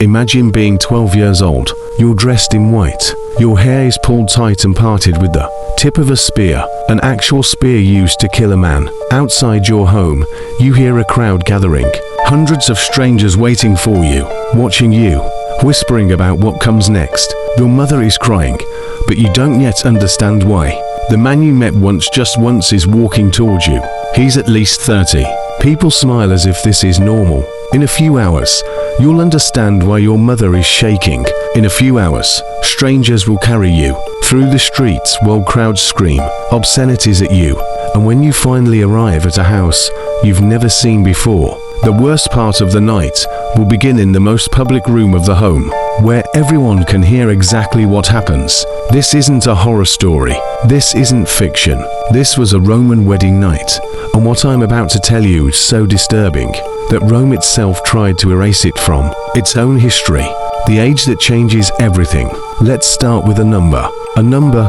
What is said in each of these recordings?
Imagine being 12 years old. You're dressed in white. Your hair is pulled tight and parted with the tip of a spear, an actual spear used to kill a man. Outside your home, you hear a crowd gathering. Hundreds of strangers waiting for you, watching you, whispering about what comes next. Your mother is crying, but you don't yet understand why. The man you met just once is walking towards you. He's at least 30. People smile as if this is normal. In a few hours, you'll understand why your mother is shaking. In a few hours, strangers will carry you through the streets while crowds scream obscenities at you. And when you finally arrive at a house you've never seen before, the worst part of the night will begin in the most public room of the home, where everyone can hear exactly what happens. This isn't a horror story. This isn't fiction. This was a Roman wedding night. And what I'm about to tell you is so disturbing that Rome itself tried to erase it from its own history. The age that changes everything. Let's start with a number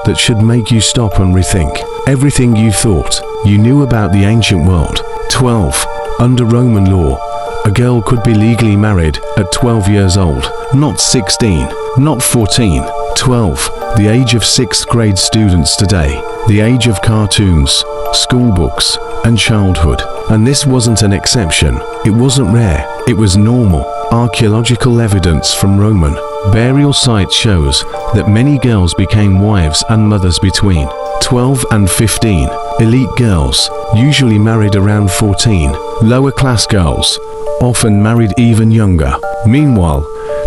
that should make you stop and rethink everything you thought you knew about the ancient world. 12. Under Roman law, a girl could be legally married at 12 years old, not 16, not 14, 12, the age of 6th grade students today, the age of cartoons, school books, and childhood. And this wasn't an exception. It wasn't rare. It was normal. Archaeological evidence from Roman burial sites shows that many girls became wives and mothers between 12 and 15. Elite girls usually married around 14. Lower class girls often married even younger. Meanwhile,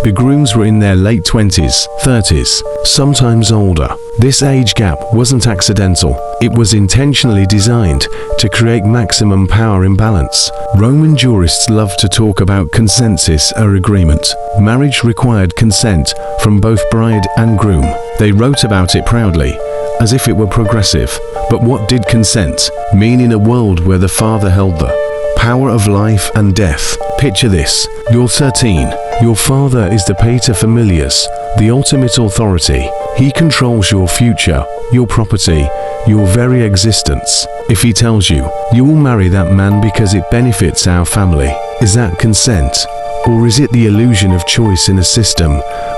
the grooms were in their late 20s, 30s, sometimes older. This age gap wasn't accidental. It was intentionally designed to create maximum power imbalance. Roman jurists love to talk about consensus or agreement. Marriage required consent from both bride and groom. They wrote about it proudly, as if it were progressive. But what did consent mean in a world where the father held the power of life and death? Picture this. You're 13. Your father is the pater familias, the ultimate authority. He controls your future, your property, your very existence. If he tells you, you will marry that man because it benefits our family, is that consent? Or is it the illusion of choice in a system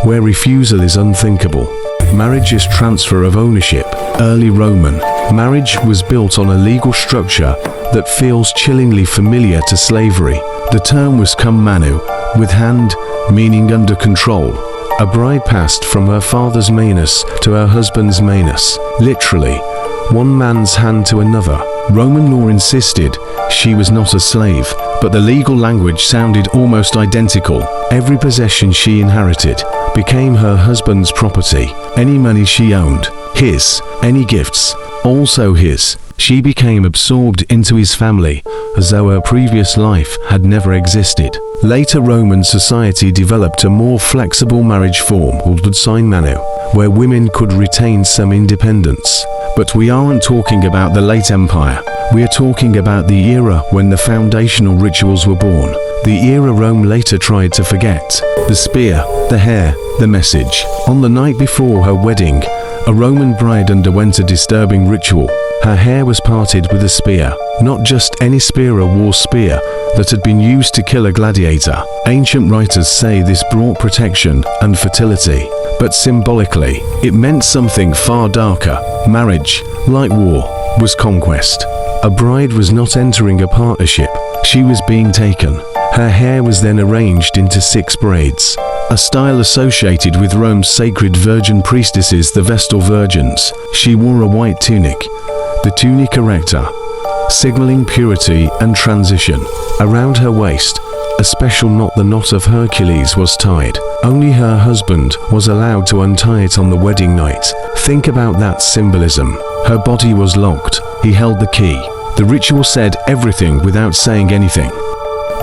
where refusal is unthinkable? Marriage is transfer of ownership. Early Roman marriage was built on a legal structure that feels chillingly familiar to slavery. The term was cum manu, with hand, meaning under control. A bride passed from her father's manus to her husband's manus, literally, one man's hand to another. Roman law insisted she was not a slave, but the legal language sounded almost identical. Every possession she inherited became her husband's property. Any money she owned, his. Any gifts, also his. She became absorbed into his family, as though her previous life had never existed. Later Roman society developed a more flexible marriage form called sine manu, where women could retain some independence. But we aren't talking about the late empire. We are talking about the era when the foundational rituals were born. The era Rome later tried to forget. The spear, the hair, the message. On the night before her wedding, a Roman bride underwent a disturbing ritual. Her hair was parted with a spear. Not just any spear, a war spear that had been used to kill a gladiator. Ancient writers say this brought protection and fertility, but symbolically, it meant something far darker. Marriage, like war, was conquest. A bride was not entering a partnership, she was being taken. Her hair was then arranged into 6 braids, a style associated with Rome's sacred virgin priestesses, the Vestal Virgins. She wore a white tunic, the tunica recta, signaling purity and transition. Around her waist, a special knot, the knot of Hercules, was tied. Only her husband was allowed to untie it on the wedding night. Think about that symbolism. Her body was locked. He held the key. The ritual said everything without saying anything.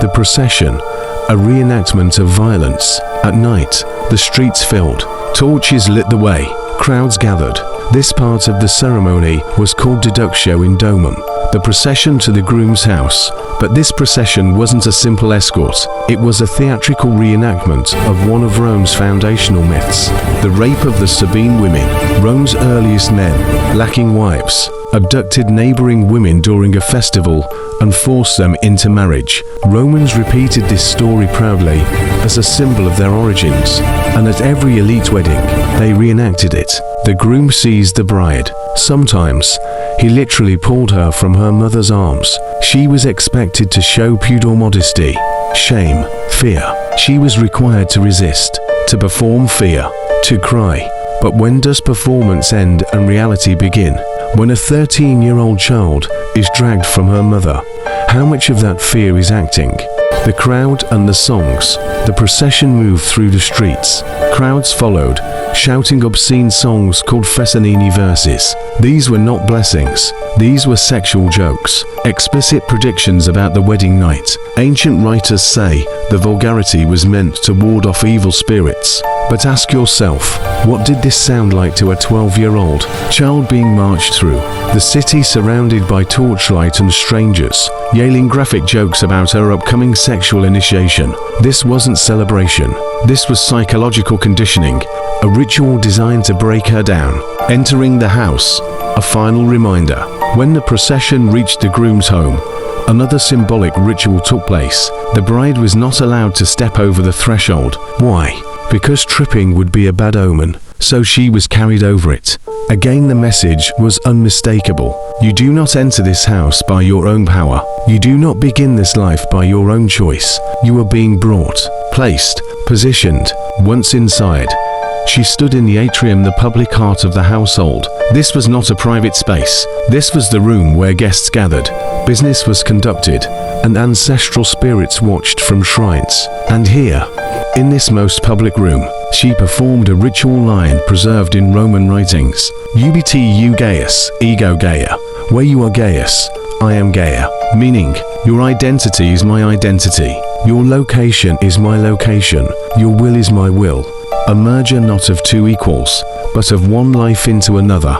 The procession, a reenactment of violence. At night, the streets filled. Torches lit the way. Crowds gathered. This part of the ceremony was called deductio in domum, the procession to the groom's house. But this procession wasn't a simple escort. It was a theatrical reenactment of one of Rome's foundational myths, the rape of the Sabine women. Rome's earliest men, lacking wives, abducted neighboring women during a festival and forced them into marriage. Romans repeated this story proudly as a symbol of their origins, and at every elite wedding, they reenacted it. The groom seized the bride. Sometimes, he literally pulled her from her mother's arms. She was expected to show pudor, modesty, shame, fear. She was required to resist, to perform fear, to cry. But when does performance end and reality begin? When a 13-year-old child is dragged from her mother, how much of that fear is acting? The crowd and the songs. The procession moved through the streets. Crowds followed, shouting obscene songs called Fessanini verses. These were not blessings. These were sexual jokes, explicit predictions about the wedding night. Ancient writers say the vulgarity was meant to ward off evil spirits. But ask yourself, what did this sound like to a 12-year-old child being marched through the city surrounded by torchlight and strangers, yelling graphic jokes about her upcoming sexual initiation? This wasn't celebration. This was psychological conditioning, a ritual designed to break her down. Entering the house, a final reminder. When the procession reached the groom's home, another symbolic ritual took place. The bride was not allowed to step over the threshold. Why? Because tripping would be a bad omen, so she was carried over it. Again, the message was unmistakable. You do not enter this house by your own power. You do not begin this life by your own choice. You are being brought, placed, positioned. Once inside, she stood in the atrium, the public heart of the household. This was not a private space. This was the room where guests gathered, business was conducted, and ancestral spirits watched from shrines. And here, in this most public room, she performed a ritual line preserved in Roman writings. Ubt Gaius, ego Gaia. Where you are Gaius, I am Gaia. Meaning, your identity is my identity. Your location is my location. Your will is my will. A merger not of two equals, but of one life into another.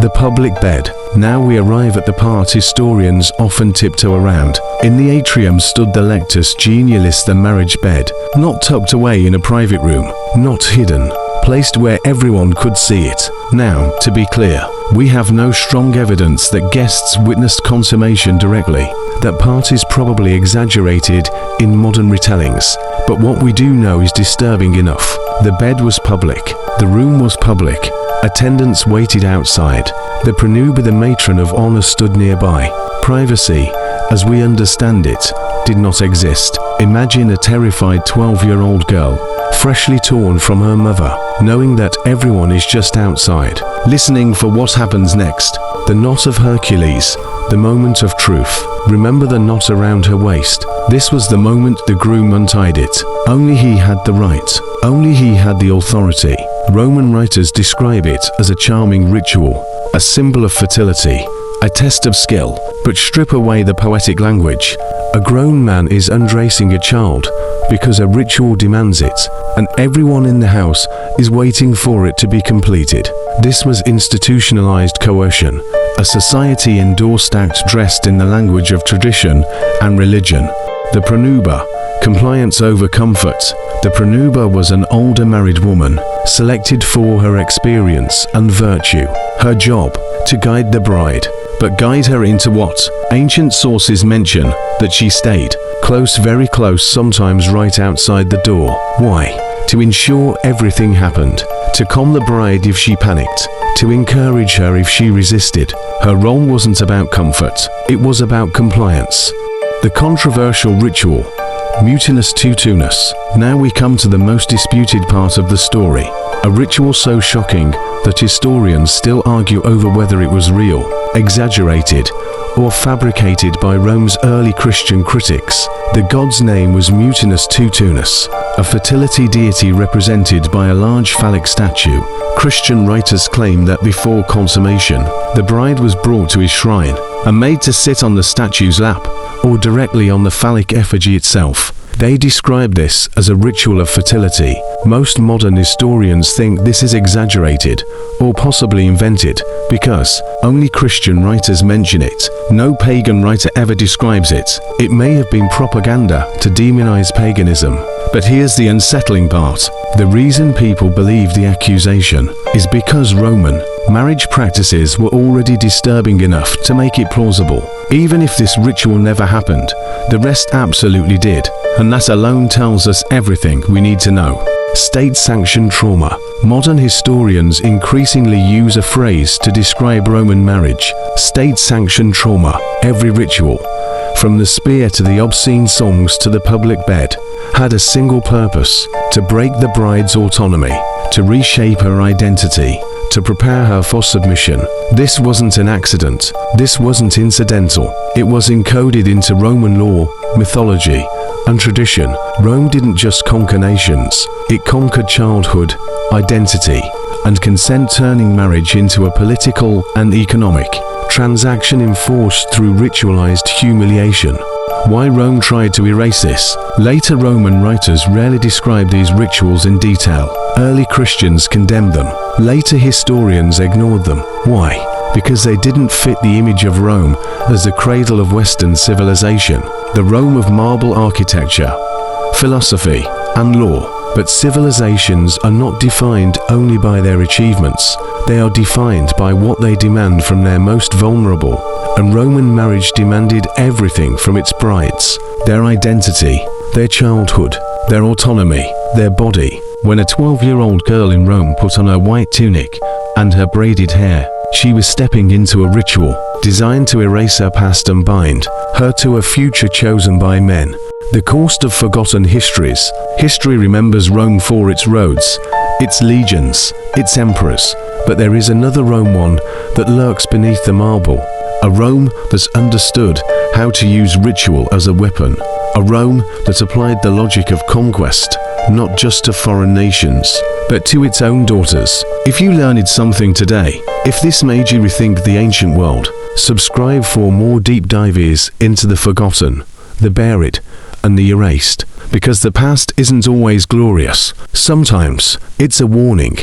The public bed. Now we arrive at the part historians often tiptoe around. In the atrium stood the lectus genialis, the marriage bed, not tucked away in a private room, not hidden, placed where everyone could see it. Now, to be clear, we have no strong evidence that guests witnessed consummation directly. That part is probably exaggerated in modern retellings, but what we do know is disturbing enough. The bed was public, the room was public, attendants waited outside, the pranuba, the matron of honor, stood nearby. Privacy, as we understand it, did not exist. Imagine a terrified 12-year-old girl, freshly torn from her mother, knowing that everyone is just outside, listening for what happens next. The knot of Hercules, the moment of truth. Remember the knot around her waist? This was the moment the groom untied it. Only he had the right. Only he had the authority. Roman writers describe it as a charming ritual, a symbol of fertility, a test of skill. But strip away the poetic language. A grown man is undressing a child because a ritual demands it, and everyone in the house is waiting for it to be completed. This was institutionalized coercion, a society-endorsed act dressed in the language of tradition and religion. The pranuba, compliance over comfort. The pranuba was an older married woman, selected for her experience and virtue. Her job, to guide the bride. But guide her into what? Ancient sources mention that she stayed close, very close, sometimes right outside the door. Why? To ensure everything happened. To calm the bride if she panicked. To encourage her if she resisted. Her role wasn't about comfort. It was about compliance. The controversial ritual. Mutinous tutunus. Now we come to the most disputed part of the story. A ritual so shocking that historians still argue over whether it was real, exaggerated, or fabricated by Rome's early Christian critics. The god's name was Mutinous Tutunus, a fertility deity represented by a large phallic statue. Christian writers claim that before consummation, the bride was brought to his shrine, and made to sit on the statue's lap, or directly on the phallic effigy itself. They describe this as a ritual of fertility. Most modern historians think this is exaggerated, or possibly invented, because only Christian writers mention it. No pagan writer ever describes it. It may have been propaganda to demonize paganism. But here's the unsettling part. The reason people believe the accusation is because Roman marriage practices were already disturbing enough to make it plausible. Even if this ritual never happened, the rest absolutely did, and that alone tells us everything we need to know. State-sanctioned trauma. Modern historians increasingly use a phrase to describe Roman marriage: state-sanctioned trauma. Every ritual, from the spear to the obscene songs to the public bed, had a single purpose: to break the bride's autonomy, to reshape her identity, to prepare her for submission. This wasn't an accident. This wasn't incidental. It was encoded into Roman law, mythology, and tradition. Rome didn't just conquer nations. It conquered childhood, identity, and consent, turning marriage into a political and economic transaction enforced through ritualized humiliation. Why Rome tried to erase this? Later Roman writers rarely describe these rituals in detail. Early Christians condemned them. Later historians ignored them. Why? Because they didn't fit the image of Rome as the cradle of Western civilization, the Rome of marble architecture, philosophy, and law. But civilizations are not defined only by their achievements. They are defined by what they demand from their most vulnerable. And Roman marriage demanded everything from its brides: their identity, their childhood, their autonomy, their body. When a 12-year-old girl in Rome put on her white tunic and her braided hair, she was stepping into a ritual designed to erase her past and bind her to a future chosen by men. The cost of forgotten histories. History remembers Rome for its roads, its legions, its emperors, but there is another Rome, one that lurks beneath the marble. A Rome that understood how to use ritual as a weapon. A Rome that applied the logic of conquest, not just to foreign nations, but to its own daughters. If you learned something today, if this made you rethink the ancient world, subscribe for more deep dives into the forgotten, the buried, and the erased. Because the past isn't always glorious. Sometimes it's a warning.